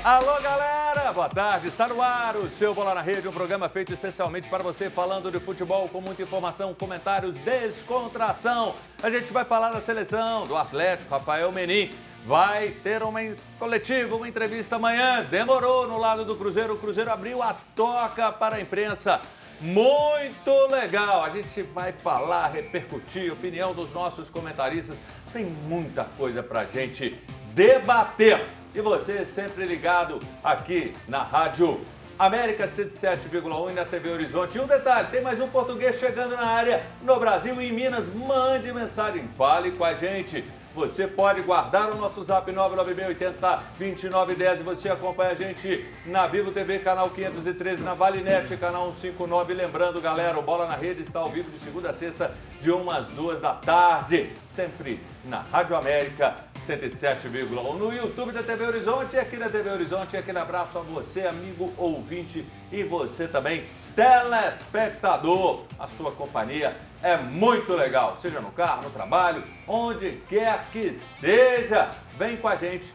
Alô, galera! Boa tarde, está no ar o seu Bola na Rede, um programa feito especialmente para você, falando de futebol com muita informação, comentários, descontração. A gente vai falar da seleção, do Atlético, Rafael Menin. Vai ter uma coletiva, uma entrevista amanhã. Demorou no lado do Cruzeiro, o Cruzeiro abriu a toca para a imprensa. Muito legal, a gente vai falar, repercutir, opinião dos nossos comentaristas. Tem muita coisa pra gente debater. E você sempre ligado aqui na Rádio América 107,1 e na TV Horizonte. E um detalhe, tem mais um português chegando na área no Brasil e em Minas. Mande mensagem, fale com a gente. Você pode guardar o nosso zap 99680-2910 e você acompanha a gente na Vivo TV, canal 513, na Valinet, canal 159. Lembrando, galera, o Bola na Rede está ao vivo de segunda a sexta, de 1 às 2 da tarde, sempre na Rádio América 107,1, no YouTube da TV Horizonte, aqui na TV Horizonte. Aquele abraço a você, amigo ouvinte, e você também, telespectador. A sua companhia é muito legal, seja no carro, no trabalho, onde quer que seja. Vem com a gente,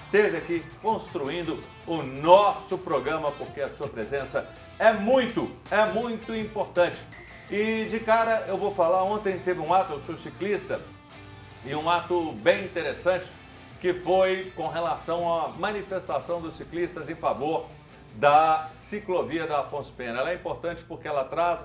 esteja aqui construindo o nosso programa, porque a sua presença é muito importante. E de cara eu vou falar, ontem teve um ato, eu sou ciclista, e um ato bem interessante, que foi com relação à manifestação dos ciclistas em favor da ciclovia da Afonso Pena. Ela é importante porque ela traz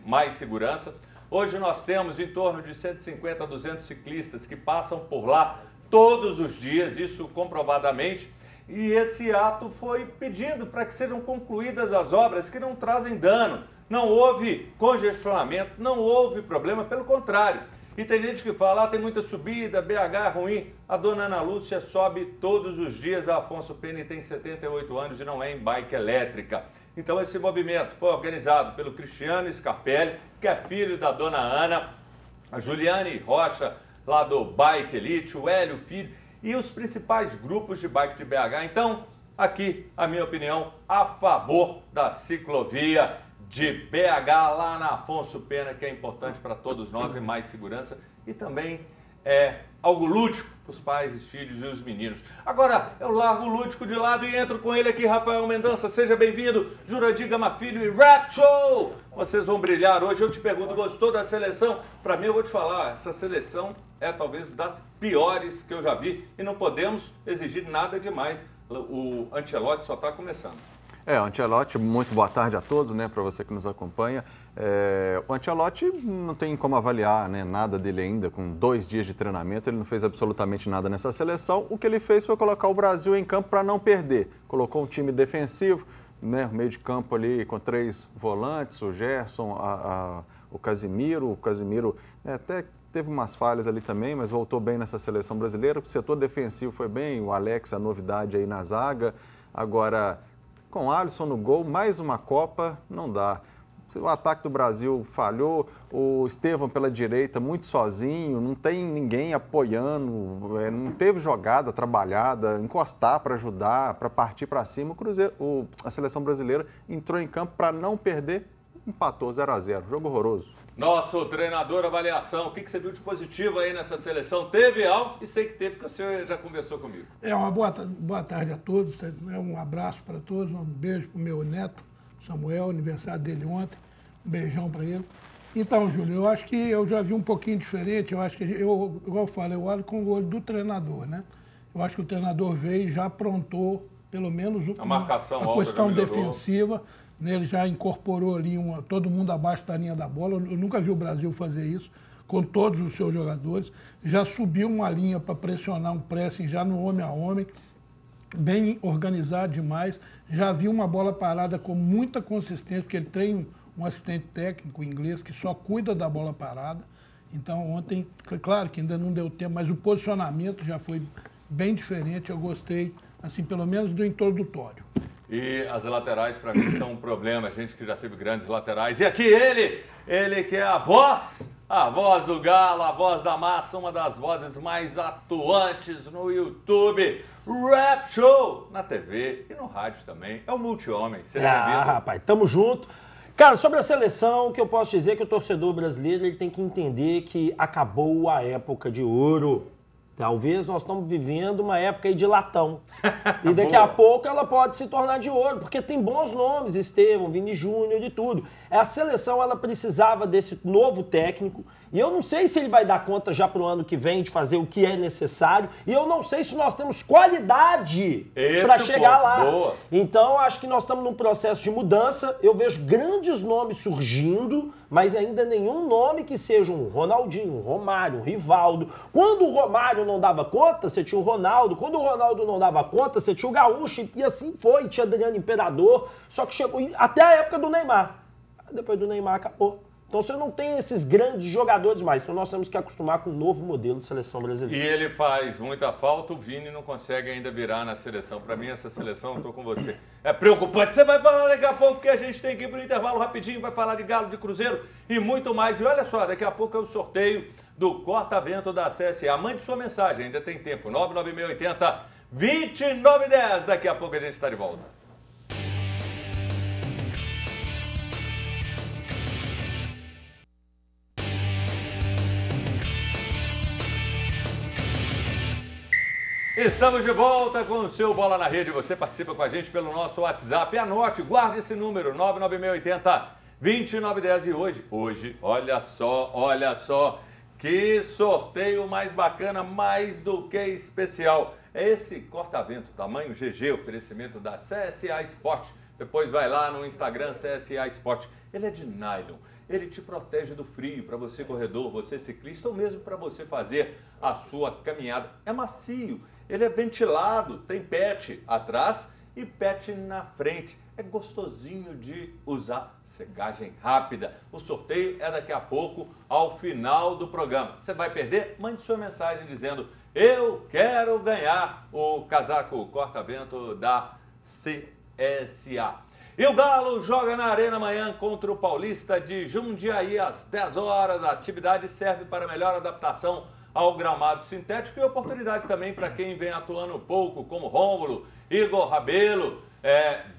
mais segurança. Hoje nós temos em torno de 150 a 200 ciclistas que passam por lá todos os dias, isso comprovadamente. E esse ato foi pedindo para que sejam concluídas as obras que não trazem dano. Não houve congestionamento, não houve problema, pelo contrário. E tem gente que fala, tem muita subida, BH é ruim. A dona Ana Lúcia sobe todos os dias a Afonso Pena e tem 78 anos e não é em bike elétrica. Então esse movimento foi organizado pelo Cristiano Scarpelli, que é filho da dona Ana, a Juliane Rocha, lá do Bike Elite, o Hélio Filho e os principais grupos de bike de BH. Então, aqui a minha opinião a favor da ciclovia de BH lá na Afonso Pena, que é importante para todos nós e mais segurança, e também é algo lúdico para os pais, os filhos e os meninos. Agora eu largo o lúdico de lado e entro com ele aqui, Rafael Mendonça. Seja bem-vindo, Jurandir Gama Filho e Rap Show! Vocês vão brilhar hoje. Eu te pergunto, gostou da seleção? Para mim, eu vou te falar, essa seleção é talvez das piores que eu já vi e não podemos exigir nada demais. O Ancelotti só está começando. O Ancelotti, muito boa tarde a todos, né, para você que nos acompanha. O Ancelotti não tem como avaliar, né, nada dele ainda, com 2 dias de treinamento, ele não fez absolutamente nada nessa seleção. O que ele fez foi colocar o Brasil em campo para não perder. Colocou um time defensivo, né, meio de campo ali com 3 volantes, o Gerson, o Casimiro. O Casimiro até teve umas falhas ali também, mas voltou bem nessa seleção brasileira. O setor defensivo foi bem, o Alex, a novidade aí na zaga. Agora, com o Alisson no gol, mais uma Copa, não dá. O ataque do Brasil falhou, o Estevão pela direita muito sozinho, não tem ninguém apoiando, não teve jogada trabalhada, encostar para ajudar, para partir para cima. A seleção brasileira entrou em campo para não perder, empatou 0-0, jogo horroroso. Nosso treinador, avaliação, o que você viu de positivo aí nessa seleção? Teve algo? E sei que teve, que o senhor já conversou comigo. Uma boa tarde a todos, um abraço para todos, um beijo para o meu neto, Samuel, aniversário dele ontem, um beijão para ele. Então, Júlio, eu acho que eu já vi um pouquinho diferente, eu acho que, igual eu falo, eu olho com o olho do treinador, né? Eu acho que o treinador veio e já aprontou, pelo menos, a marcação a questão defensiva. Ele já incorporou ali todo mundo abaixo da linha da bola. Eu nunca vi o Brasil fazer isso com todos os seus jogadores. Já subiu uma linha para pressionar um pressing já no homem a homem, bem organizado demais. Já vi uma bola parada com muita consistência, porque ele tem um assistente técnico inglês que só cuida da bola parada. Então ontem, claro que ainda não deu tempo, mas o posicionamento já foi bem diferente. Eu gostei, assim, pelo menos do introdutório. E as laterais, para mim, são um problema. A gente que já teve grandes laterais. E aqui ele que é a voz do Galo, a voz da massa, uma das vozes mais atuantes no YouTube. Rap Show na TV e no rádio também. É o Multi-Homem. Seja bem-vindo. Rapaz, tamo junto. Cara, sobre a seleção, o que eu posso dizer é que o torcedor brasileiro ele tem que entender que acabou a época de ouro. Talvez nós estamos vivendo uma época aí de latão. E daqui a pouco ela pode se tornar de ouro, porque tem bons nomes, Estevão, Vini Júnior e tudo. A seleção ela precisava desse novo técnico, e eu não sei se ele vai dar conta já para o ano que vem de fazer o que é necessário, e eu não sei se nós temos qualidade para chegar lá. Boa. Então, acho que nós estamos num processo de mudança, eu vejo grandes nomes surgindo, mas ainda nenhum nome que seja um Ronaldinho, um Romário, um Rivaldo. Quando o Romário não dava conta, você tinha o Ronaldo. Quando o Ronaldo não dava conta, você tinha o Gaúcho. E assim foi, tinha Adriano Imperador. Só que chegou até a época do Neymar. Depois do Neymar acabou. Então você não tem esses grandes jogadores mais. Então nós temos que acostumar com um novo modelo de seleção brasileira. E ele faz muita falta, o Vini não consegue ainda virar na seleção. Para mim, essa seleção, eu tô com você. É preocupante. Você vai falar daqui a pouco que a gente tem que ir pro intervalo rapidinho, vai falar de Galo, de Cruzeiro e muito mais. E olha só, daqui a pouco é o sorteio do corta-vento da CSA. Mande sua mensagem, ainda tem tempo. 99680-2910. Daqui a pouco a gente está de volta. Estamos de volta com o seu Bola na Rede. Você participa com a gente pelo nosso WhatsApp. Anote, guarde esse número, 99680-2910. E hoje, olha só, que sorteio mais bacana, mais do que especial. É esse corta-vento, tamanho GG, oferecimento da CSA Sport. Depois vai lá no Instagram, CSA Sport. Ele é de nylon. Ele te protege do frio para você corredor, você ciclista ou mesmo para você fazer a sua caminhada. É macio, ele é ventilado, tem patch atrás e patch na frente. É gostosinho de usar, secagem rápida. O sorteio é daqui a pouco, ao final do programa. Você vai perder? Mande sua mensagem dizendo: eu quero ganhar o casaco corta-vento da CSA. E o Galo joga na Arena amanhã contra o Paulista de Jundiaí às 10 horas. A atividade serve para melhor adaptação ao gramado sintético e oportunidade também para quem vem atuando pouco, como Rômulo, Igor Rabelo,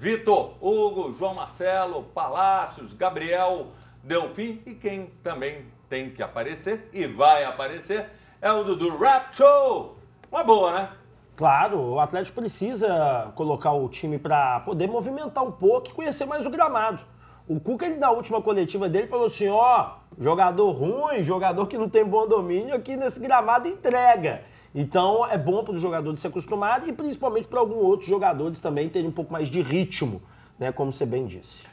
Vitor Hugo, João Marcelo, Palácios, Gabriel Delfim, e quem também tem que aparecer e vai aparecer é o Dudu Rap Show. Uma boa, né? Claro, o Atlético precisa colocar o time para poder movimentar um pouco e conhecer mais o gramado. O Cuca, ele, na última coletiva dele, falou assim, jogador ruim, jogador que não tem bom domínio, aqui nesse gramado entrega. Então é bom para o jogador se acostumar e principalmente para alguns outros jogadores também terem um pouco mais de ritmo, né, como você bem disse.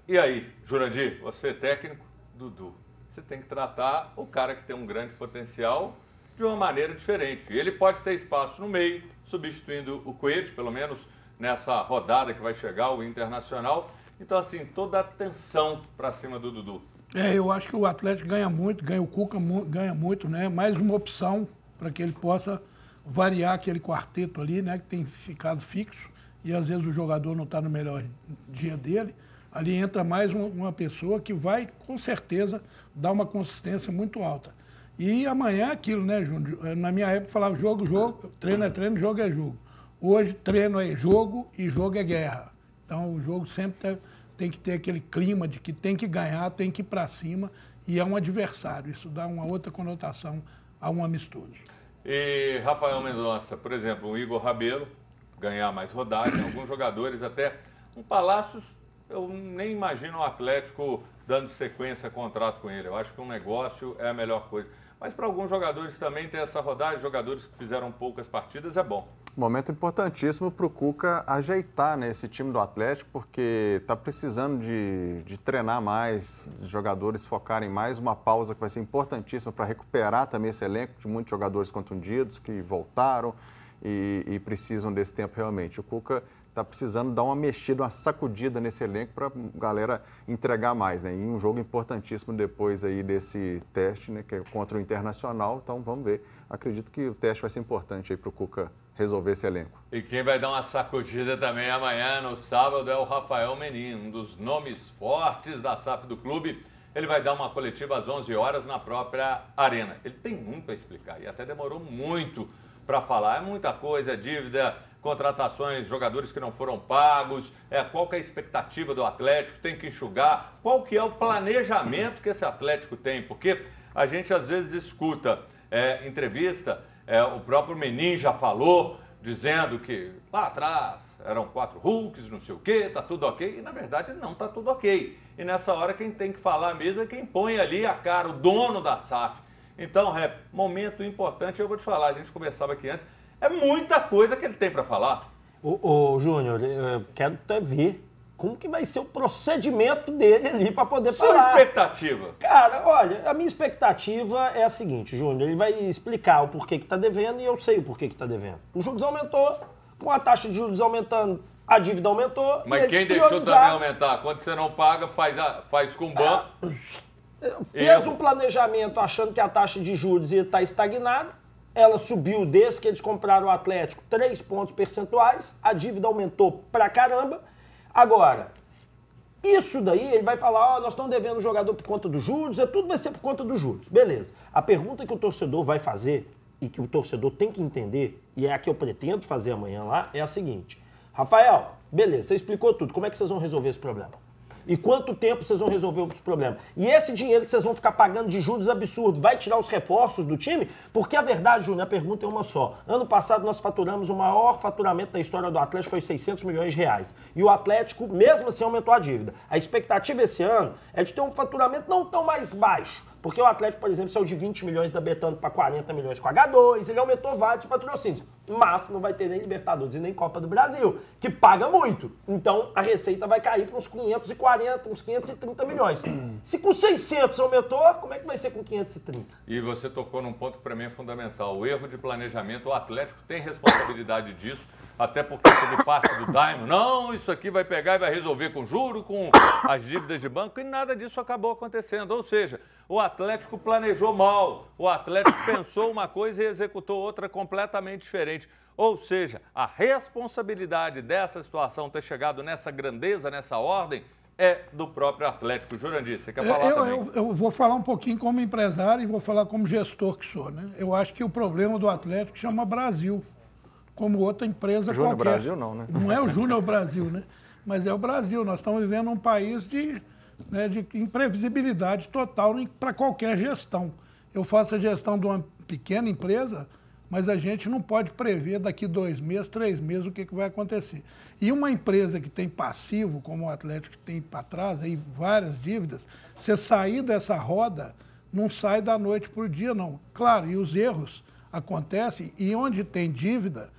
E aí, Jurandir, você é técnico, Dudu, você tem que tratar o cara que tem um grande potencial de uma maneira diferente. Ele pode ter espaço no meio, substituindo o Coelho, pelo menos nessa rodada que vai chegar, o Internacional. Então, assim, toda a atenção para cima do Dudu. Eu acho que o Atlético ganha muito, o Cuca ganha muito, né? Mais uma opção para que ele possa variar aquele quarteto ali, né? Que tem ficado fixo e às vezes o jogador não está no melhor dia dele. Ali entra mais uma pessoa que vai, com certeza, dar uma consistência muito alta. E amanhã é aquilo, né, Júnior? Na minha época falava jogo, treino é treino, jogo é jogo. Hoje treino é jogo e jogo é guerra. Então o jogo sempre tem que ter aquele clima de que tem que ganhar, tem que ir para cima e é um adversário. Isso dá uma outra conotação a um amistoso. E Rafael Mendonça, por exemplo, o Igor Rabelo, ganhar mais rodagem, alguns jogadores até. Um Palácios, eu nem imagino o Atlético dando sequência a contrato com ele. Eu acho que um negócio é a melhor coisa. Mas para alguns jogadores também ter essa rodagem, jogadores que fizeram poucas partidas, é bom. Momento importantíssimo para o Cuca ajeitar, né, esse time do Atlético, porque está precisando de treinar mais, de jogadores focarem mais. Uma pausa que vai ser importantíssima para recuperar também esse elenco de muitos jogadores contundidos que voltaram e precisam desse tempo realmente. O Cuca está precisando dar uma mexida, uma sacudida nesse elenco para a galera entregar mais, né? E um jogo importantíssimo depois aí desse teste, né, que é contra o Internacional. Então vamos ver. Acredito que o teste vai ser importante aí para o Cuca resolver esse elenco. E quem vai dar uma sacudida também amanhã, no sábado, é o Rafael Menin, um dos nomes fortes da SAF do clube. Ele vai dar uma coletiva às 11 horas na própria Arena. Ele tem muito a explicar e até demorou muito para falar. É muita coisa, dívida, contratações, jogadores que não foram pagos, qual que é a expectativa do Atlético, tem que enxugar, qual que é o planejamento que esse Atlético tem, porque a gente às vezes escuta entrevista, o próprio Menin já falou, dizendo que lá atrás eram 4 Hulks, não sei o quê, tá tudo ok. E na verdade não tá tudo ok. E nessa hora quem tem que falar mesmo é quem põe ali a cara, o dono da SAF. Então, Rep, momento importante, eu vou te falar, a gente conversava aqui antes, é muita coisa que ele tem para falar. Ô, Júnior, eu quero até ver como que vai ser o procedimento dele ali para poder falar. Sua expectativa? Cara, olha, a minha expectativa é a seguinte, Júnior, ele vai explicar o porquê que está devendo e eu sei o porquê que está devendo. Os juros aumentou, com a taxa de juros aumentando, a dívida aumentou. Mas quem deixou também aumentar? Quando você não paga, faz com o banco. Fez um planejamento achando que a taxa de juros ia estar estagnada. Ela subiu desde que eles compraram o Atlético 3 pontos percentuais. A dívida aumentou pra caramba. Agora, isso daí, ele vai falar, nós estamos devendo o jogador por conta dos juros, tudo vai ser por conta dos juros. Beleza. A pergunta que o torcedor vai fazer e que o torcedor tem que entender, e é a que eu pretendo fazer amanhã lá, é a seguinte. Rafael, beleza, você explicou tudo. Como é que vocês vão resolver esse problema? E quanto tempo vocês vão resolver os problemas? E esse dinheiro que vocês vão ficar pagando de juros absurdo, vai tirar os reforços do time? Porque a verdade, Júnior, a pergunta é uma só. Ano passado nós faturamos o maior faturamento da história do Atlético, foi 600 milhões de reais. E o Atlético, mesmo assim, aumentou a dívida. A expectativa esse ano é de ter um faturamento não tão mais baixo. Porque o Atlético, por exemplo, saiu de 20 milhões da Betano para 40 milhões com H2, ele aumentou vários patrocínios. Mas não vai ter nem Libertadores e nem Copa do Brasil, que paga muito. Então a receita vai cair para uns 540, uns 530 milhões. Se com 600 aumentou, como é que vai ser com 530? E você tocou num ponto que para mim é fundamental. O erro de planejamento, o Atlético tem responsabilidade disso, até porque teve parte do Daimon. Não, isso aqui vai pegar e vai resolver com juro, com as dívidas de banco, e nada disso acabou acontecendo. Ou seja, o Atlético planejou mal, o Atlético pensou uma coisa e executou outra completamente diferente. Ou seja, a responsabilidade dessa situação ter chegado nessa grandeza, nessa ordem, é do próprio Atlético. Jurandir, você quer falar também? Eu vou falar um pouquinho como empresário e vou falar como gestor que sou, né? Eu acho que o problema do Atlético chama Brasil, como outra empresa Júnior qualquer. Brasil não, né? Não é o Júnior Brasil, né? Mas é o Brasil. Nós estamos vivendo um país de imprevisibilidade total para qualquer gestão. Eu faço a gestão de uma pequena empresa, mas a gente não pode prever daqui 2 meses, 3 meses o que vai acontecer. E uma empresa que tem passivo, como o Atlético que tem para trás, aí várias dívidas, você sair dessa roda, não sai da noite para o dia, não. Claro, e os erros acontecem, e onde tem dívida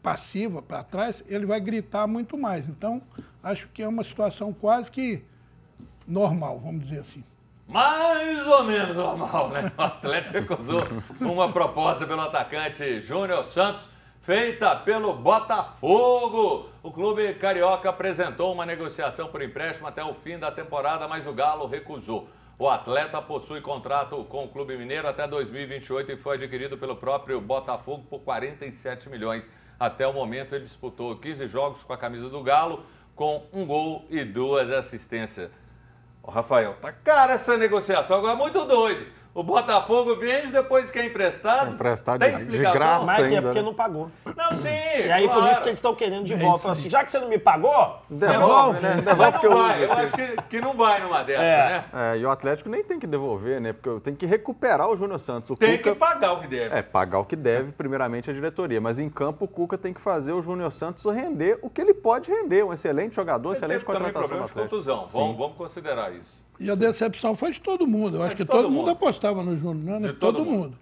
passiva para trás, ele vai gritar muito mais. Então, acho que é uma situação quase que normal, vamos dizer assim. Mais ou menos normal, né? O Atlético recusou uma proposta pelo atacante Júnior Santos, feita pelo Botafogo. O clube carioca apresentou uma negociação por empréstimo até o fim da temporada, mas o Galo recusou. O atleta possui contrato com o clube mineiro até 2028 e foi adquirido pelo próprio Botafogo por 47 milhões. Até o momento ele disputou 15 jogos com a camisa do Galo, com 1 gol e 2 assistências. Ô, Rafael, tá cara essa negociação, agora é muito doido. O Botafogo vende, depois quer emprestado. Emprestado tem de explicação? graça. Mas ainda, é porque né? não pagou. Não, sim. E aí claro. por isso que eles estão querendo de volta. Fala assim, já que você não me pagou, Devolve, né? Devolve que eu uso Eu aqui. acho que não vai numa dessa, né? E o Atlético nem tem que devolver, né? Porque tem que recuperar o Júnior Santos. O Tem Cuca... que pagar o que deve. Pagar o que deve, primeiramente, a diretoria. Mas em campo, o Cuca tem que fazer o Júnior Santos render o que ele pode render. Um excelente jogador, excelente contratação do Problema de Atlético. contusão. Vamos considerar isso. E a decepção foi de todo mundo. Eu acho que todo mundo apostava no Júnior, né? De todo mundo.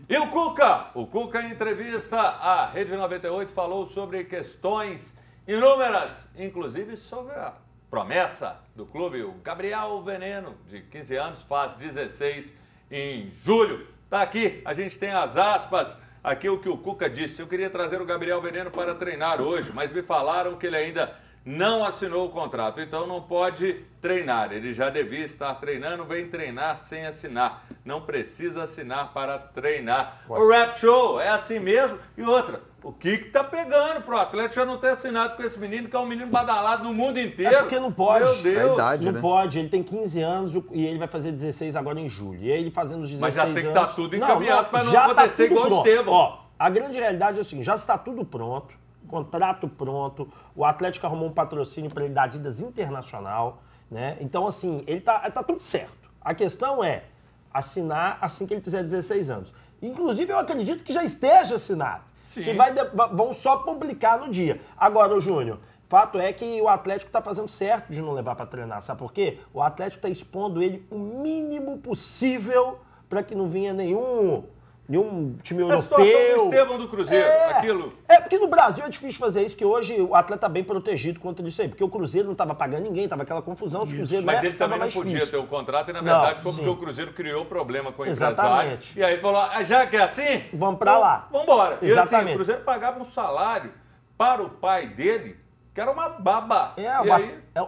E o Cuca? O Cuca, em entrevista à Rede 98, falou sobre questões inúmeras, inclusive sobre a promessa do clube, o Gabriel Veneno, de 15 anos, faz 16 em julho. Tá aqui, a gente tem as aspas, aqui o que o Cuca disse. Eu queria trazer o Gabriel Veneno para treinar hoje, mas me falaram que ele ainda não assinou o contrato, então não pode treinar. Ele já devia estar treinando, vem treinar sem assinar. Não precisa assinar para treinar. O Rap Show é assim mesmo. E outra, o que tá pegando pro Atlético já não ter assinado com esse menino, que é um menino badalado no mundo inteiro? É porque não pode. Meu Deus. É a idade, não né? pode. Ele tem 15 anos e ele vai fazer 16 agora em julho. E aí ele fazendo os 16 Mas já tem que estar tudo encaminhado para não já acontecer tá tudo igual o pronto. Estevão. Ó, a grande realidade é o seguinte, já está tudo pronto, contrato pronto, o Atlético arrumou um patrocínio para ele da Adidas Internacional, né? Então, assim, ele tá tudo certo. A questão é assinar assim que ele fizer 16 anos. Inclusive, eu acredito que já esteja assinado. Sim. Que vão só publicar no dia. Agora, ô Júnior, fato é que o Atlético está fazendo certo de não levar para treinar. Sabe por quê? O Atlético está expondo ele o mínimo possível para que não venha nenhum time europeu. A situação do Estevão do Cruzeiro, aquilo. Porque no Brasil é difícil fazer isso, que hoje o atleta está bem protegido contra isso aí. Porque o Cruzeiro não estava pagando ninguém, estava aquela confusão. Os Cruzeiro, mas ele também não podia ter o contrato e, na verdade, foi porque o Cruzeiro criou problema com o empresário. E aí falou, já que é assim, vamos para lá. Vamos embora. Exatamente. E assim, o Cruzeiro pagava um salário para o pai dele, que era uma baba.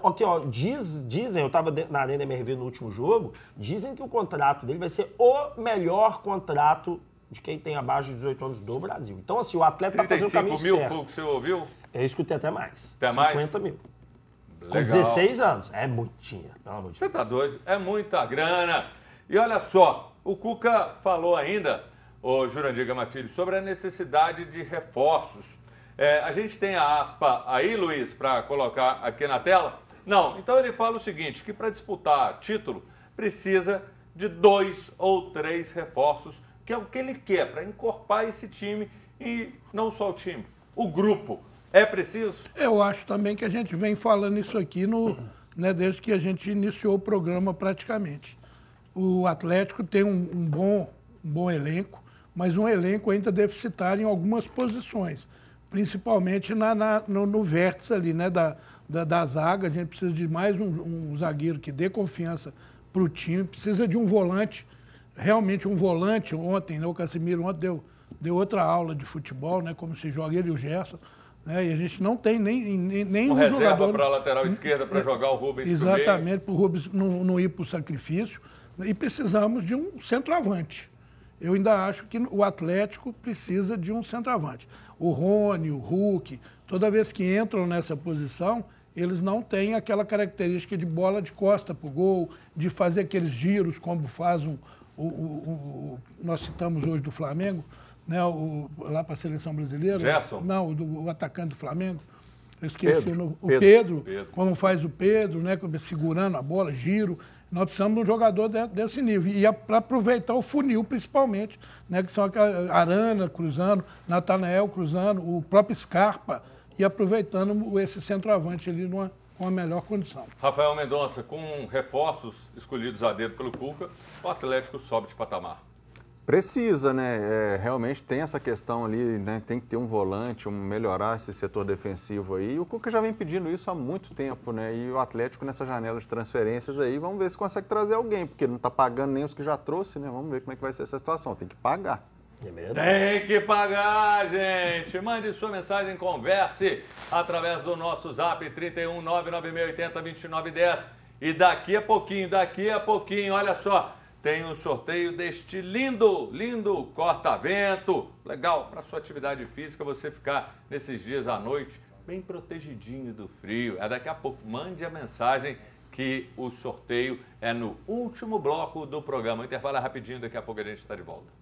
Aqui, ó, dizem, eu estava na Arena MRV no último jogo, dizem que o contrato dele vai ser o melhor contrato de quem tem abaixo de 18 anos do Brasil. Então, assim, o atleta está fazendo o caminho certo. 35 mil foi o que você ouviu? Eu escutei até mais. Até mais? 50 mil. Legal. Com 16 anos. É muito dinheiro, pelo amor de Deus. Você tá doido? É muita grana. E olha só, o Cuca falou ainda, o Jurandir Gama Filho, sobre a necessidade de reforços. A gente tem a aspa aí, Luiz, para colocar aqui na tela? Não. Então ele fala o seguinte, que para disputar título precisa de 2 ou 3 reforços, que é o que ele quer, para encorpar esse time e não só o time, o grupo. É preciso? Eu acho também que a gente vem falando isso aqui desde que a gente iniciou o programa praticamente. O Atlético tem um bom elenco, mas um elenco ainda deficitário em algumas posições, principalmente no vértice ali, né, da zaga. A gente precisa de mais um zagueiro que dê confiança para o time, precisa de um volante, realmente um volante. Ontem, né, o Casemiro ontem deu outra aula de futebol, né, como se joga ele e o Gerson, né, e a gente não tem nem um reserva jogador para a lateral esquerda para jogar o Rubens. Exatamente, para o Rubens não ir para o sacrifício. E precisamos de um centroavante. Eu ainda acho que o Atlético precisa de um centroavante. O Rony, o Hulk, toda vez que entram nessa posição, eles não têm aquela característica de bola de costa para o gol, de fazer aqueles giros como faz nós citamos hoje do Flamengo, né, lá para a seleção brasileira. Gerson? Não, o atacante do Flamengo. Eu esqueci o Pedro, como faz o Pedro, né, segurando a bola, giro. Nós precisamos de um jogador desse nível. E para aproveitar o funil, principalmente, né, que são aquela Arana cruzando, Natanael cruzando, o próprio Scarpa, e aproveitando esse centroavante ali com a melhor condição. Rafael Mendonça, com reforços escolhidos a dedo pelo Cuca, o Atlético sobe de patamar. Precisa, né? Realmente tem essa questão ali, né? Tem que ter um volante, melhorar esse setor defensivo aí. E o Cuca já vem pedindo isso há muito tempo, né? E o Atlético nessa janela de transferências aí, vamos ver se consegue trazer alguém, porque não está pagando nem os que já trouxe, né? Vamos ver como é que vai ser essa situação. Tem que pagar. Tem que pagar, gente! Mande sua mensagem, converse através do nosso zap 31 99680 2910. E daqui a pouquinho, olha só, tem o sorteio deste lindo corta-vento. Legal, para sua atividade física, você ficar nesses dias à noite bem protegidinho do frio. Daqui a pouco, mande a mensagem que o sorteio é no último bloco do programa. O intervalo é rapidinho, daqui a pouco a gente está de volta.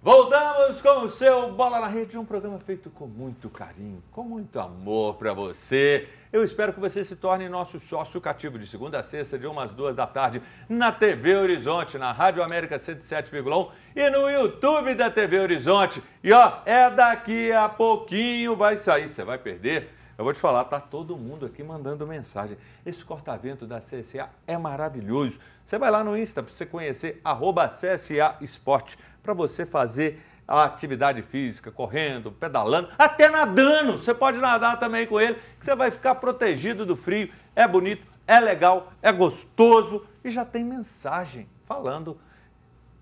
Voltamos com o seu Bola na Rede, um programa feito com muito carinho, com muito amor para você. Eu espero que você se torne nosso sócio cativo de segunda a sexta, de 1 às 2 da tarde, na TV Horizonte, na Rádio América 107,1 e no YouTube da TV Horizonte. E ó, daqui a pouquinho vai sair, você vai perder. Eu vou te falar, tá todo mundo aqui mandando mensagem. Esse corta-vento da CSA é maravilhoso. Você vai lá no Insta para você conhecer @CSA Esporte, para você fazer a atividade física, correndo, pedalando, até nadando. Você pode nadar também com ele, que você vai ficar protegido do frio. É bonito, é legal, é gostoso e já tem mensagem falando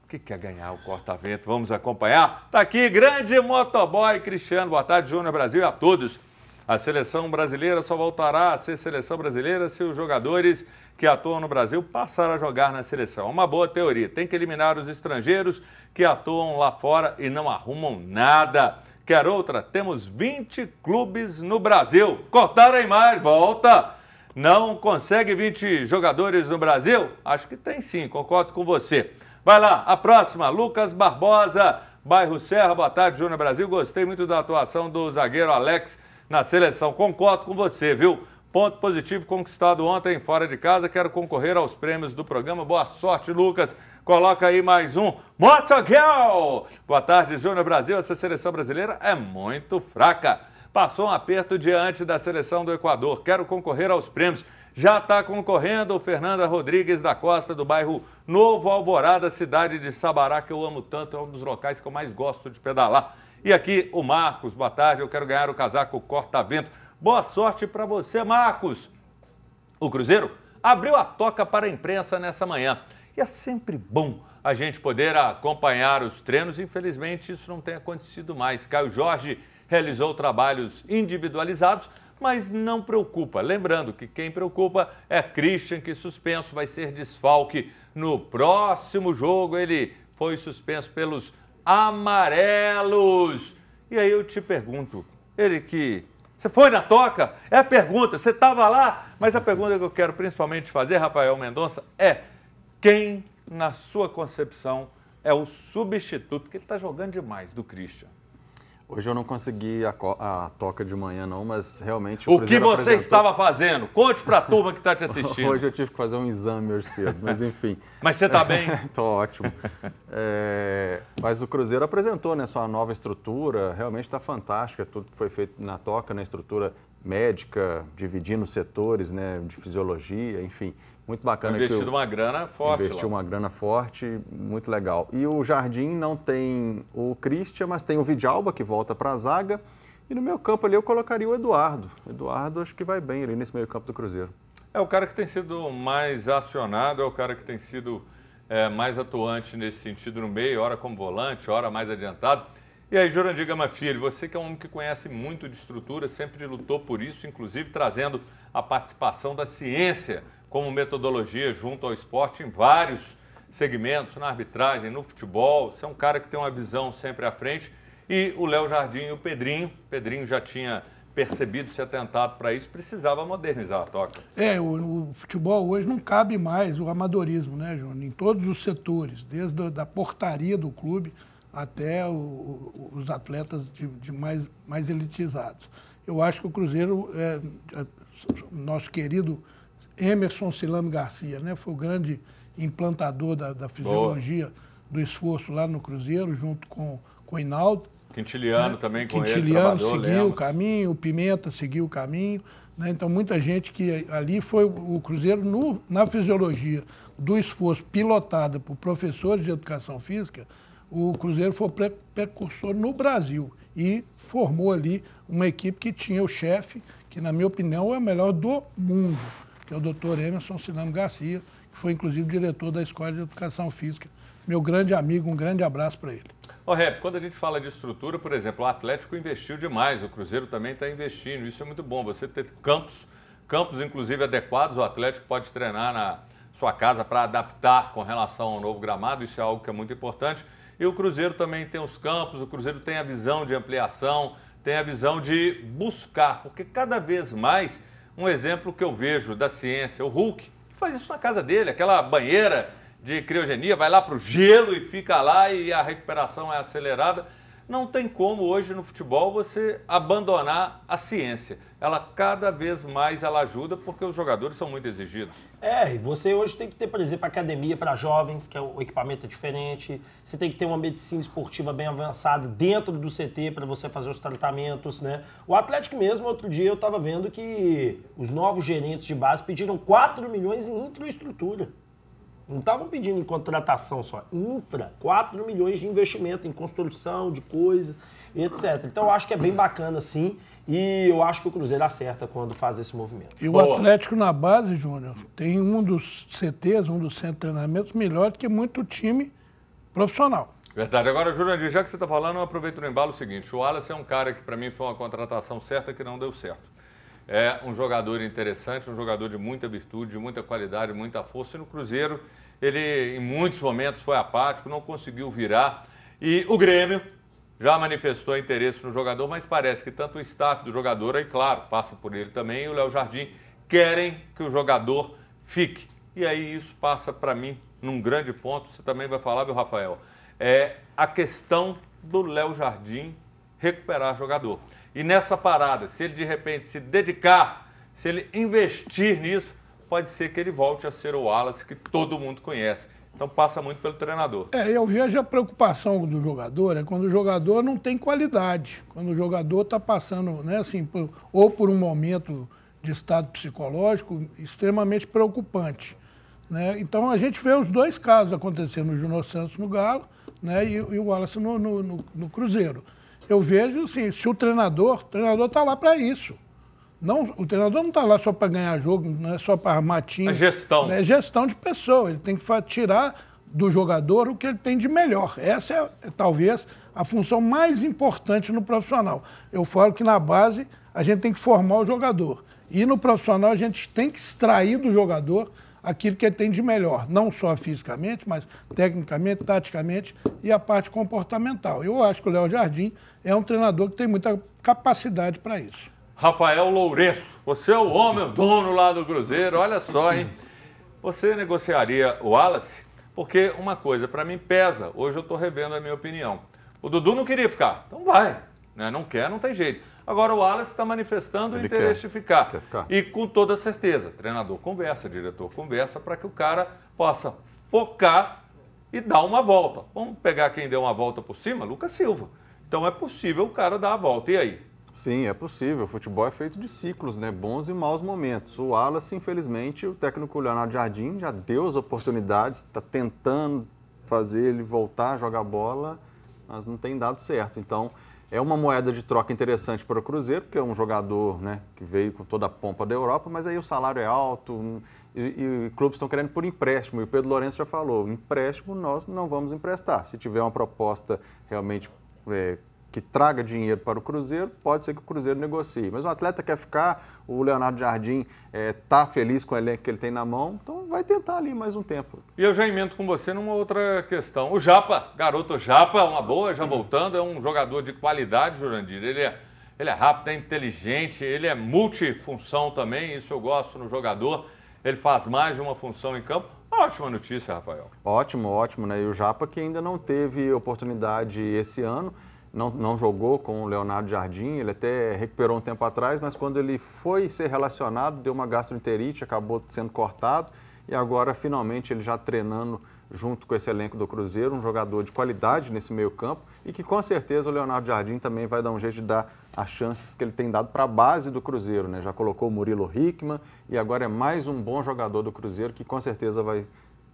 que quer ganhar o corta-vento. Vamos acompanhar? Tá aqui, grande motoboy Cristiano. Boa tarde, Júnior Brasil, e a todos. A seleção brasileira só voltará a ser seleção brasileira se os jogadores que atuam no Brasil passarem a jogar na seleção. Uma boa teoria. Tem que eliminar os estrangeiros que atuam lá fora e não arrumam nada. Quer outra? Temos 20 clubes no Brasil. Cortaram a imagem. Volta! Não consegue 20 jogadores no Brasil? Acho que tem sim, concordo com você. Vai lá, a próxima, Lucas Barbosa, bairro Serra. Boa tarde, Júnior Brasil. Gostei muito da atuação do zagueiro Alex na seleção. Concordo com você, viu? Ponto positivo conquistado ontem fora de casa. Quero concorrer aos prêmios do programa. Boa sorte, Lucas. Coloca aí mais um. Motoguel! Boa tarde, Júnior Brasil. Essa seleção brasileira é muito fraca. Passou um aperto diante da seleção do Equador. Quero concorrer aos prêmios. Já está concorrendo o Fernanda Rodrigues da Costa, do bairro Novo Alvorada, cidade de Sabará, que eu amo tanto. É um dos locais que eu mais gosto de pedalar. E aqui o Marcos. Boa tarde. Eu quero ganhar o casaco corta-vento. Boa sorte para você, Marcos. O Cruzeiro abriu a toca para a imprensa nessa manhã. E é sempre bom a gente poder acompanhar os treinos. Infelizmente, isso não tem acontecido mais. Caio Jorge realizou trabalhos individualizados, mas não preocupa. Lembrando que quem preocupa é Christian, que suspenso, vai ser desfalque no próximo jogo. Ele foi suspenso pelos amarelos. E aí eu te pergunto, ele que... Você foi na toca? É a pergunta. Você estava lá? Mas a pergunta que eu quero principalmente fazer, Rafael Mendonça, é quem, na sua concepção, é o substituto, que ele está jogando demais, do Christian? Hoje eu não consegui a toca de manhã não, mas realmente... O que você estava fazendo? Conte para a turma que está te assistindo. Hoje eu tive que fazer um exame hoje cedo, mas enfim. Mas você está bem? Estou ótimo. Mas o Cruzeiro apresentou, né, sua nova estrutura, realmente está fantástica, tudo que foi feito na toca, na estrutura médica, dividindo os setores, né, de fisiologia, enfim. Muito bacana. Investiu uma grana forte. Investiu uma grana forte, muito legal. E o Jardim não tem o Christian, mas tem o Vidalba, que volta para a zaga. E no meio campo ali eu colocaria o Eduardo. Eduardo acho que vai bem ali nesse meio campo do Cruzeiro. É o cara que tem sido mais acionado, é o cara que tem sido mais atuante nesse sentido no meio, ora como volante, ora mais adiantado. E aí, Jurandir Gama Filho, você que é um homem que conhece muito de estrutura, sempre lutou por isso, inclusive trazendo a participação da ciência como metodologia junto ao esporte em vários segmentos, na arbitragem, no futebol. Você é um cara que tem uma visão sempre à frente. E o Léo Jardim e o Pedrinho. O Pedrinho já tinha percebido, se atentado para isso, precisava modernizar a toca. O futebol hoje não cabe mais o amadorismo, né, Júnior? Em todos os setores, desde a portaria do clube até os atletas mais elitizados. Eu acho que o Cruzeiro, nosso querido Emerson Silame Garcia, né? Foi o grande implantador da fisiologia do esforço lá no Cruzeiro, junto com o Hinaldo. Quintiliano, né? Também com Quintiliano seguiu o caminho, o Pimenta seguiu o caminho. Né? Então, muita gente que ali foi o Cruzeiro na fisiologia do esforço pilotada por professores de educação física, o Cruzeiro foi precursor no Brasil e formou ali uma equipe que tinha o chefe, que na minha opinião é o melhor do mundo, que é o Dr. Emerson Silame Garcia, que foi inclusive diretor da Escola de Educação Física. Meu grande amigo, um grande abraço para ele. Rep, quando a gente fala de estrutura, por exemplo, o Atlético investiu demais, o Cruzeiro também está investindo, isso é muito bom. Você ter campos inclusive adequados, o Atlético pode treinar na sua casa para adaptar com relação ao novo gramado, isso é algo que é muito importante. E o Cruzeiro também tem os campos, o Cruzeiro tem a visão de ampliação, tem a visão de buscar, porque cada vez mais, um exemplo que eu vejo da ciência, o Hulk, que faz isso na casa dele, aquela banheira de criogenia, vai lá para o gelo e fica lá e a recuperação é acelerada. Não tem como hoje no futebol você abandonar a ciência. Ela cada vez mais ela ajuda porque os jogadores são muito exigidos. E você hoje tem que ter, por exemplo, academia para jovens, que o equipamento é diferente. Você tem que ter uma medicina esportiva bem avançada dentro do CT para você fazer os tratamentos, né? O Atlético mesmo, outro dia eu estava vendo que os novos gerentes de base pediram 4 milhões em infraestrutura. Não estavam pedindo em contratação só, 4 milhões de investimento em construção de coisas e etc. Então eu acho que é bem bacana sim e eu acho que o Cruzeiro acerta quando faz esse movimento. E o Atlético na base, Júnior, tem um dos CTs, um dos centros de treinamentos melhor do que muito time profissional. Verdade. Agora, Jurandir, já que você está falando, eu aproveito no embalo o seguinte, o Wallace é um cara que para mim foi uma contratação certa que não deu certo. É um jogador interessante, um jogador de muita virtude, de muita qualidade, muita força. E no Cruzeiro, ele em muitos momentos foi apático, não conseguiu virar. E o Grêmio já manifestou interesse no jogador, mas parece que tanto o staff do jogador, aí claro, passa por ele também, e o Léo Jardim, querem que o jogador fique. E aí isso passa para mim num grande ponto, você também vai falar, viu, Rafael? É a questão do Léo Jardim recuperar jogador. E nessa parada, se ele de repente se dedicar, se ele investir nisso, pode ser que ele volte a ser o Wallace que todo mundo conhece. Então passa muito pelo treinador. Eu vejo a preocupação do jogador é quando o jogador não tem qualidade, quando o jogador está passando, né, assim, ou por um momento de estado psicológico extremamente preocupante, né? Então a gente vê os dois casos acontecendo, o Júnior Santos no Galo, né, e o Wallace no Cruzeiro. Eu vejo assim, se o treinador está lá para isso. Não, o treinador não está lá só para ganhar jogo, não é só para armar time. É gestão. É gestão de pessoa. Ele tem que tirar do jogador o que ele tem de melhor. Essa é talvez a função mais importante no profissional. Eu falo que na base a gente tem que formar o jogador. E no profissional a gente tem que extrair do jogador aquilo que ele tem de melhor. Não só fisicamente, mas tecnicamente, taticamente e a parte comportamental. Eu acho que o Léo Jardim é um treinador que tem muita capacidade para isso. Rafael Lourenço, você é o homem, o dono lá do Cruzeiro, olha só, hein? Você negociaria o Wallace? Porque uma coisa, para mim pesa, hoje eu estou revendo a minha opinião. O Dudu não queria ficar, então vai, né? Não quer, não tem jeito. Agora o Wallace está manifestando o interesse de ficar. Quer ficar. E com toda certeza, treinador conversa, diretor conversa, para que o cara possa focar e dar uma volta. Vamos pegar quem deu uma volta por cima? Lucas Silva. Então é possível o cara dar a volta, e aí? Sim, é possível. O futebol é feito de ciclos, né? Bons e maus momentos. O Wallace, infelizmente, o técnico Leonardo Jardim já deu as oportunidades, está tentando fazer ele voltar a jogar bola, mas não tem dado certo. Então, é uma moeda de troca interessante para o Cruzeiro, porque é um jogador, né, que veio com toda a pompa da Europa, mas aí o salário é alto e clubes estão querendo por empréstimo. E o Pedro Lourenço já falou, empréstimo nós não vamos emprestar. Se tiver uma proposta realmente que traga dinheiro para o Cruzeiro, pode ser que o Cruzeiro negocie. Mas o atleta quer ficar, o Leonardo Jardim está feliz com o elenco que ele tem na mão, então vai tentar ali mais um tempo. E eu já emendo com você numa outra questão. O Japa, garoto Japa, uma boa, já voltando, é um jogador de qualidade, Jurandir. Ele é rápido, é inteligente, ele é multifunção também, isso eu gosto no jogador. Ele faz mais de uma função em campo. Ótima notícia, Rafael. Ótimo, ótimo, né? E o Japa que ainda não teve oportunidade esse ano, não jogou com o Leonardo Jardim, ele até recuperou um tempo atrás, mas quando ele foi ser relacionado, deu uma gastroenterite, acabou sendo cortado e agora finalmente ele já treinando junto com esse elenco do Cruzeiro, um jogador de qualidade nesse meio campo e que com certeza o Leonardo Jardim também vai dar um jeito de dar as chances que ele tem dado para a base do Cruzeiro, né? Já colocou o Murilo Hickman e agora é mais um bom jogador do Cruzeiro que com certeza vai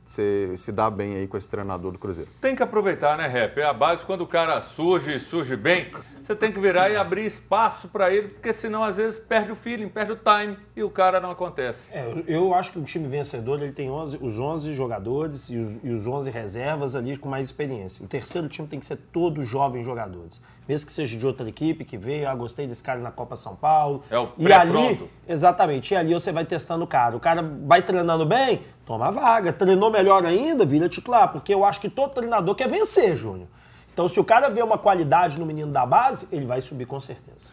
se dá bem aí com esse treinador do Cruzeiro. Tem que aproveitar, né, Rep? É a base, quando o cara surge bem, você tem que virar e abrir espaço para ele, porque senão às vezes perde o feeling, perde o time e o cara não acontece. Eu acho que o time vencedor ele tem os 11 jogadores e os 11 reservas ali com mais experiência. O terceiro time tem que ser todos jovens jogadores. Mesmo que seja de outra equipe que veio, gostei desse cara na Copa São Paulo. É o e ali, exatamente, e ali você vai testando o cara. O cara vai treinando bem, toma a vaga. Treinou melhor ainda, vira titular. Porque eu acho que todo treinador quer vencer, Júnior. Então, se o cara vê uma qualidade no menino da base, ele vai subir com certeza.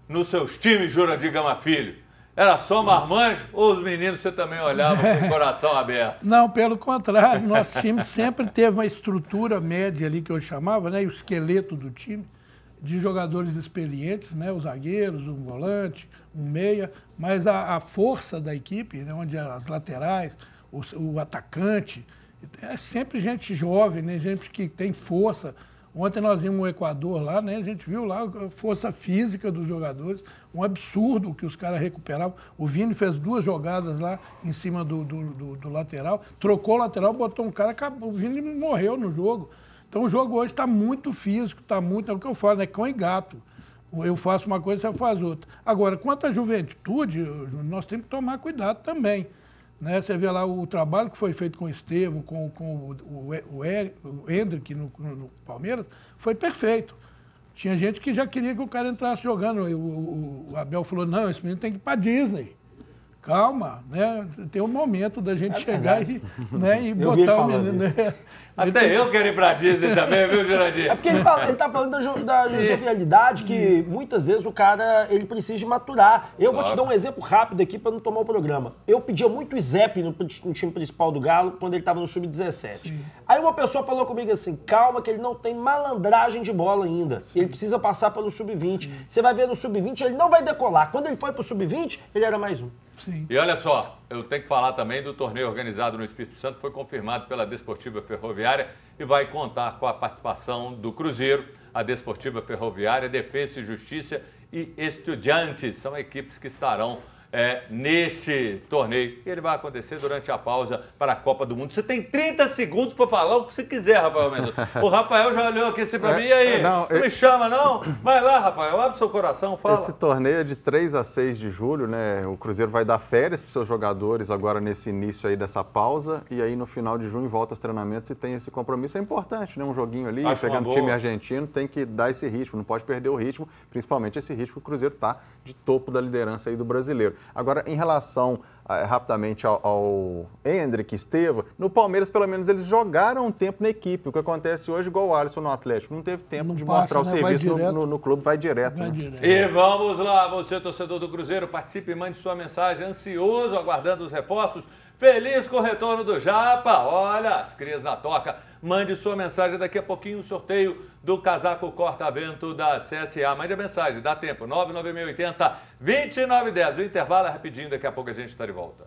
Nos seus times, Jurandir Gama Filho, era só marmanjo ou os meninos você também olhava com o coração aberto? Não, pelo contrário. Nosso time sempre teve uma estrutura média ali, que eu chamava, né? E o esqueleto do time, de jogadores experientes, né? Os zagueiros, um volante, um meia, mas a força da equipe, né? Onde as laterais, o atacante, é sempre gente jovem, né? Gente que tem força. Ontem nós vimos o Equador lá, né? A gente viu lá a força física dos jogadores, um absurdo que os caras recuperavam. O Vini fez 2 jogadas lá em cima do lateral, trocou o lateral, botou um cara, acabou. O Vini morreu no jogo. Então o jogo hoje está muito físico, está muito, é o que eu falo, né? Cão e gato. Eu faço uma coisa, você faz outra. Agora, quanto à juventude, nós temos que tomar cuidado também. Né? Você vê lá o trabalho que foi feito com o Estevão, com o Hendrick no Palmeiras, foi perfeito. Tinha gente que já queria que o cara entrasse jogando. O Abel falou, não, esse menino tem que ir para Disney. calma, né? Tem um momento da gente chegar e Eu vi ele botar o falando menino. Né? Até eu quero ir pra Disney também, viu, Jurandir? É porque ele tá falando da jovialidade, que muitas vezes o cara ele precisa de maturar. Eu vou te dar um exemplo rápido aqui para não tomar o programa. Eu pedia muito o Zep no time principal do Galo quando ele estava no Sub-17. Aí uma pessoa falou comigo assim, calma que ele não tem malandragem de bola ainda. Ele precisa passar pelo Sub-20. Você vai ver no Sub-20, ele não vai decolar. Quando ele foi pro Sub-20, ele era mais um. Sim. E olha só, eu tenho que falar também do torneio organizado no Espírito Santo, foi confirmado pela Desportiva Ferroviária e vai contar com a participação do Cruzeiro, a Desportiva Ferroviária, Defensa e Justiça e Estudiantes. São equipes que estarão neste torneio. E ele vai acontecer durante a pausa para a Copa do Mundo. Você tem 30 segundos para falar o que você quiser, Rafael Mendonça. O Rafael já olhou aqui assim para mim, e aí? Não me chama, não? Vai lá, Rafael, abre seu coração, fala. Esse torneio é de 3 a 6 de julho, né? O Cruzeiro vai dar férias para os seus jogadores agora nesse início aí dessa pausa, e aí no final de junho volta aos treinamentos e tem esse compromisso. É importante, né? Um joguinho ali, pegando o time argentino, tem que dar esse ritmo, não pode perder o ritmo, principalmente esse ritmo que o Cruzeiro está de topo da liderança aí do brasileiro. Agora, em relação rapidamente ao Hendrick, Esteva, no Palmeiras, pelo menos, eles jogaram um tempo na equipe. O que acontece hoje, igual o Alisson no Atlético, não teve tempo de mostrar o serviço no clube, vai direto. Né? E vamos lá, você, torcedor do Cruzeiro, participe e mande sua mensagem, ansioso, aguardando os reforços. Feliz com o retorno do Japa. Olha, as crias na toca. Mande sua mensagem daqui a pouquinho, o sorteio do casaco corta-vento da CSA. Mande a mensagem, dá tempo, 99680-2910. O intervalo é rapidinho, daqui a pouco a gente está de volta.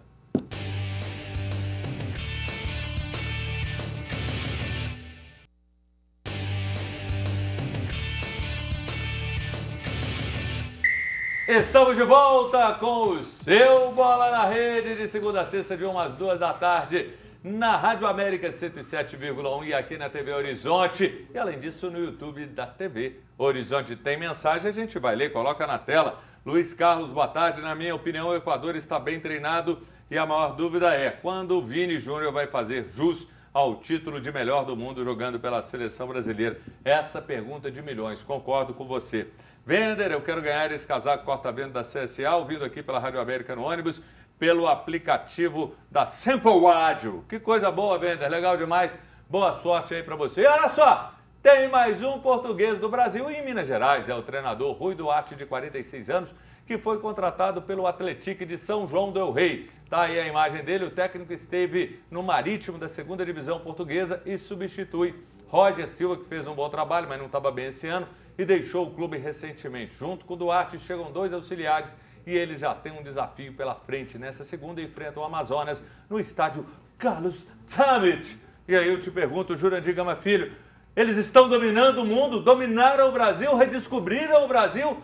Estamos de volta com o seu Bola na Rede, de segunda a sexta, de 1 às 2 da tarde, na Rádio América 107,1 e aqui na TV Horizonte. E além disso, no YouTube da TV Horizonte. Tem mensagem, a gente vai ler, coloca na tela. Luiz Carlos, boa tarde. Na minha opinião, o Equador está bem treinado e a maior dúvida é quando o Vini Júnior vai fazer jus ao título de melhor do mundo jogando pela seleção brasileira. Essa pergunta de milhões, concordo com você. Vender, eu quero ganhar esse casaco corta-vento da CSA, ouvindo aqui pela Rádio América no ônibus, pelo aplicativo da Simple Rádio. Que coisa boa, Vender, legal demais. Boa sorte aí para você. E olha só, tem mais um português do Brasil em Minas Gerais. É o treinador Rui Duarte, de 46 anos, que foi contratado pelo Atlético de São João del Rei. Tá aí a imagem dele, o técnico esteve no Marítimo da 2ª Divisão Portuguesa e substitui Roger Silva, que fez um bom trabalho, mas não estava bem esse ano, e deixou o clube recentemente. Junto com o Duarte chegam 2 auxiliares e ele já tem um desafio pela frente. Nessa segunda enfrenta o Amazonas no estádio Carlos Summit. E aí eu te pergunto, Jurandir Gama Filho, eles estão dominando o mundo, dominaram o Brasil, redescobriram o Brasil.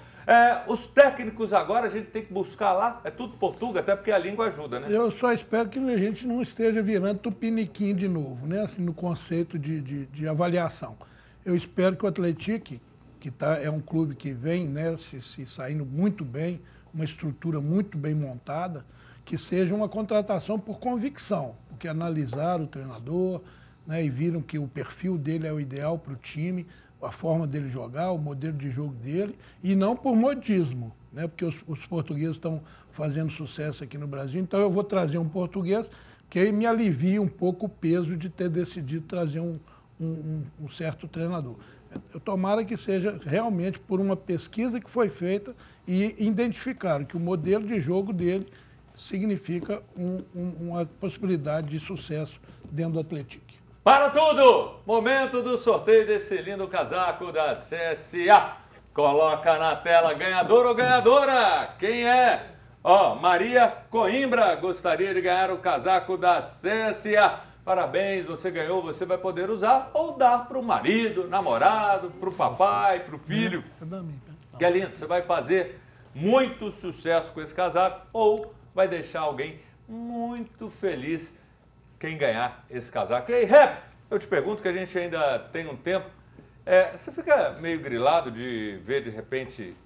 Os técnicos agora a gente tem que buscar lá, é tudo português, até porque a língua ajuda, né? Eu só espero que a gente não esteja virando tupiniquim de novo, né? Assim, no conceito de avaliação. Eu espero que o Atlético, que é um clube que vem, né, se saindo muito bem, uma estrutura muito bem montada, que seja uma contratação por convicção, porque analisaram o treinador, né, e viram que o perfil dele é o ideal para o time, a forma dele jogar, o modelo de jogo dele, e não por modismo, né, porque os portugueses estão fazendo sucesso aqui no Brasil, então eu vou trazer um português que aí me alivia um pouco o peso de ter decidido trazer um certo treinador. Eu tomara que seja realmente por uma pesquisa que foi feita e identificaram que o modelo de jogo dele significa uma possibilidade de sucesso dentro do Atlético. Para tudo! Momento do sorteio desse lindo casaco da CSA. Coloca na tela ganhador ou ganhadora. Quem é? Maria Coimbra gostaria de ganhar o casaco da CSA. Parabéns, você ganhou, você vai poder usar ou dar para o marido, namorado, para o papai, para o filho. Que é lindo, você vai fazer muito sucesso com esse casaco ou vai deixar alguém muito feliz quem ganhar esse casaco. E aí, Rap, eu te pergunto que a gente ainda tem um tempo, você fica meio grilado de ver de repente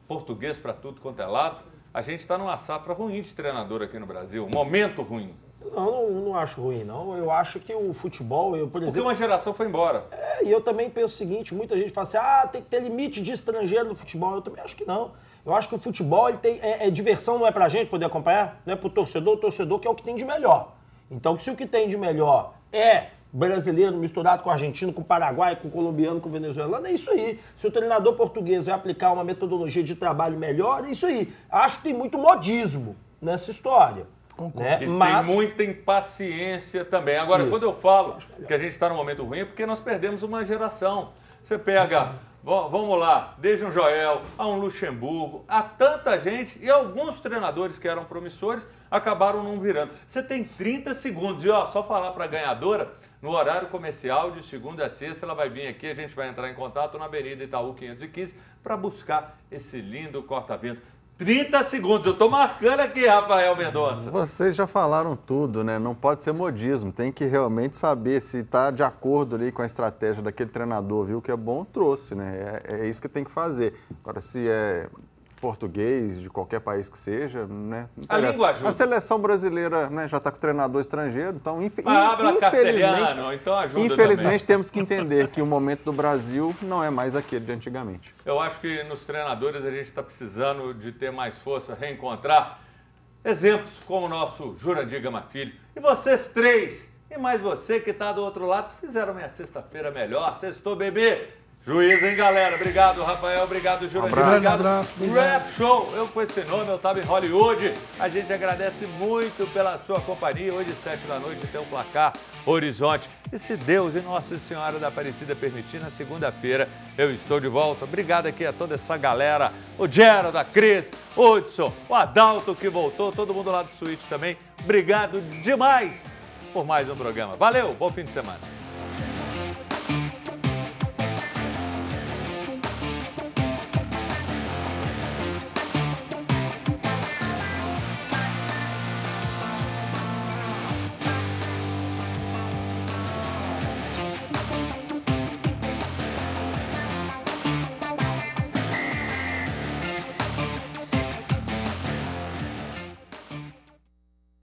português para tudo quanto é lado? A gente está numa safra ruim de treinador aqui no Brasil, um momento ruim. Não acho ruim, não. Eu acho que o futebol, por exemplo... Porque uma geração foi embora. E eu também penso o seguinte, muita gente fala assim, tem que ter limite de estrangeiro no futebol. Eu também acho que não. Eu acho que o futebol ele tem, diversão não é pra gente poder acompanhar, não é pro torcedor, o torcedor que é o que tem de melhor. Então, se o que tem de melhor é brasileiro misturado com argentino, com paraguai, com colombiano, com venezuelano, é isso aí. Se o treinador português vai aplicar uma metodologia de trabalho melhor, é isso aí. Acho que tem muito modismo nessa história. Né? E tem muita impaciência também. Agora, quando eu falo que a gente está num momento ruim, é porque nós perdemos uma geração. Você pega, vamos lá, desde um Joel, a um Luxemburgo, a tanta gente, e alguns treinadores que eram promissores acabaram não virando. Você tem 30 segundos, e só falar para a ganhadora, no horário comercial, de segunda a sexta, ela vai vir aqui, a gente vai entrar em contato na Avenida Itaú 515 para buscar esse lindo corta-vento. 30 segundos, eu tô marcando aqui, Rafael Mendonça. Vocês já falaram tudo, né? Não pode ser modismo, tem que realmente saber se está de acordo ali com a estratégia daquele treinador, viu? Que é bom, trouxe, né? É isso que tem que fazer. Agora, se é português, de qualquer país que seja, né? A língua ajuda. A seleção brasileira, né, já está com treinador estrangeiro, então infelizmente temos que entender que o momento do Brasil não é mais aquele de antigamente. Eu acho que nos treinadores a gente está precisando de ter mais força, reencontrar exemplos como o nosso Jurandir Gama Filho. E vocês três, e mais você que está do outro lado, fizeram minha sexta-feira melhor. Sextou, bebê. Juiz, hein, galera? Obrigado, Rafael. Obrigado, Jurandir. Obrigado. Rap Show. Eu com esse nome, eu estava em Hollywood. A gente agradece muito pela sua companhia. Hoje, 7 da noite, tem um placar Horizonte. E se Deus e Nossa Senhora da Aparecida permitir, na segunda-feira eu estou de volta. Obrigado aqui a toda essa galera. O Gerald, a Cris, o Hudson, o Adalto que voltou, todo mundo lá do Suíte também. Obrigado demais por mais um programa. Valeu, bom fim de semana.